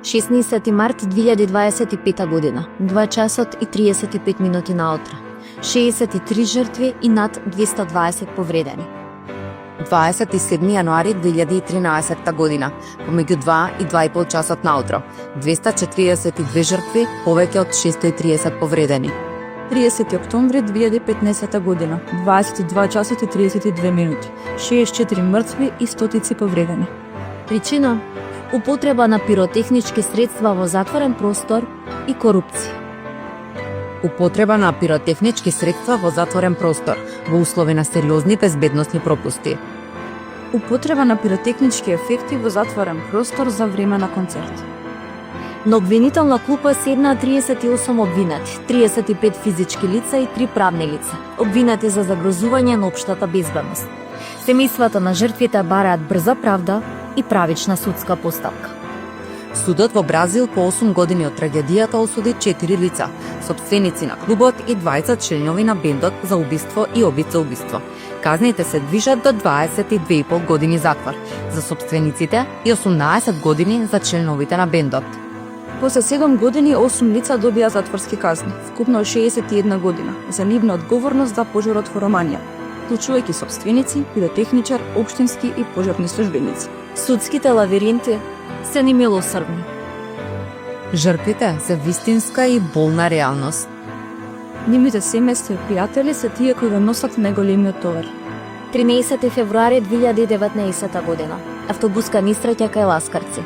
16 март 2025 година, 2 часот и 35 минути наутро. 63 жртви и над 220 повредени. 27 јануари 2013 година, помеѓу 2 и 2,5 часот наутро. 242 жртви, повеќе од 630 повредени. 30 октомври 2015 година, 22 часот и 32 минути, 64 мртви и стотици повредени. Причина – употреба на пиротехнички средства во затворен простор и корупција. Употреба на пиротехнички средства во затворен простор во услови на сериозни безбедносни пропусти. Употреба на пиротехнички ефекти во затворен простор за време на концерт. На обвинителна клупа седнаа 38 обвинати, 35 физички лица и 3 правни лица, обвинати за загрозување на општата безбедност. Семејствата на жртвите бараат брза правда и правична судска постапка. Судот во Бразил по 8 години од трагедијата осуди 4 лица, сопственици на клубот и 20 членови на бендот за убиство и обид за убиство. Казните се движат до 22,5 години затвор за сопствениците и 18 години за членовите на бендот. После 7 години 8 лица добија затворски казни, вкупно 61 година, за нивна одговорност за пожарот во Романија, вклучувајќи сопственици, пиротехничар, општински и пожарни службеници. Судските лавиринти се немилосрдни. Жртвите се вистинска и болна реалност. Нивните семејства и пријатели се тие кои го носат најголемиот товар. 13 февруари 2019 година. Автобуска несреќа кај Ласкарци.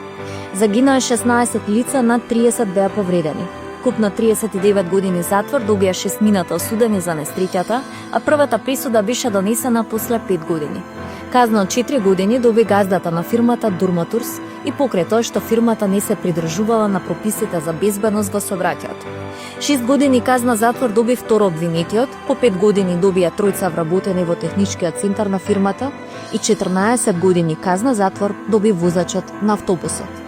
Загинаа 16 лица, над 30 беа повредени. Купно 39 години затвор добија 6 мината осудени за несреќата, а првата присуда беше донесена после 5 години. Казна од 4 години доби газдата на фирмата Дурматурс и покрај тоа што фирмата не се придржувала на прописите за безбедност во сообраќајот. 6 години казна затвор доби второ обвинетиот, по 5 години добија тројца вработени во техничкиот центар на фирмата и 14 години казна затвор доби возачот на автобусот.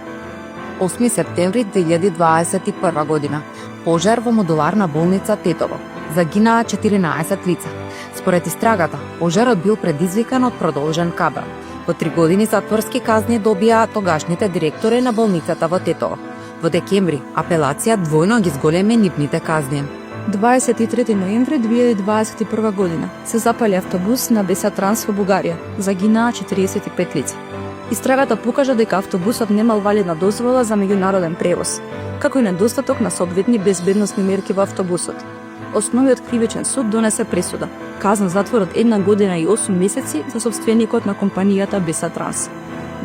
8 септември 2021 година. Пожар во модуларна болница Тетово. Загинаа 14 лица. Според истрагата, пожарот бил предизвикан од продолжен кабел. По 3 години затворски казни добија тогашните директори на болницата во Тетово. Во декември, апелација двојно ги зголеми нивните казни. 23 ноември 2021 година се запали автобус на Бесатранс во Бугарија. Загинаа 45 лица. Истрагата покажа дека автобусот немал валидна дозвола за меѓународен превоз, како и недостаток на соодветни безбедносни мерки во автобусот. Основниот кривичен суд донесе пресуда, казна затвор од 1 година и 8 месеци за собственикот на компанијата Бесатранс.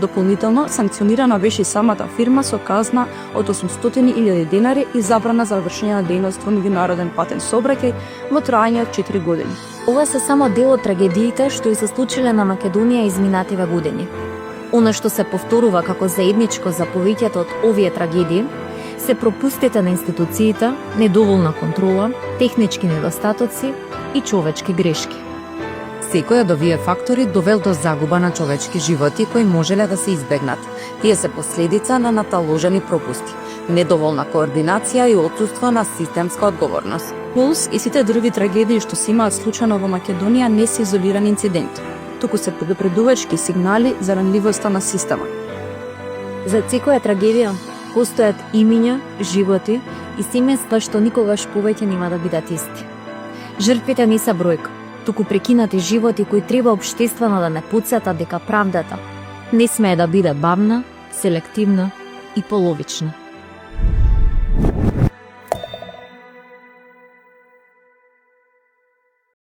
Дополнително санкционирана беше и самата фирма со казна од 800.000 денари и забрана за вршење на дејност во меѓународен патен сообраќај во траење од 4 години. Ова се само дел од трагедиите што и се случиле на Македонија изминативе години. Она што се повторува како заедничко за повеќето од овие трагедии се пропустите на институциите, недоволна контрола, технички недостатоци и човечки грешки. Секој од овие фактори довел до загуба на човечки животи кои можеле да се избегнат. Тие се последица на наталожени пропусти, недоволна координација и отсуство на системска одговорност. Пулс и сите други трагедии што се имаат случајно во Македонија не се изолиран инцидент, туку се предупредувачки сигнали за ранливоста на системот. За секоја трагедија постојат имиња, животи и семејства што никогаш повеќе нема да бидат исти. Жртвите не се бројка, туку прекинати животи кои треба општествено да не потсетат дека правдата не смее да биде бавна, селективна и половична.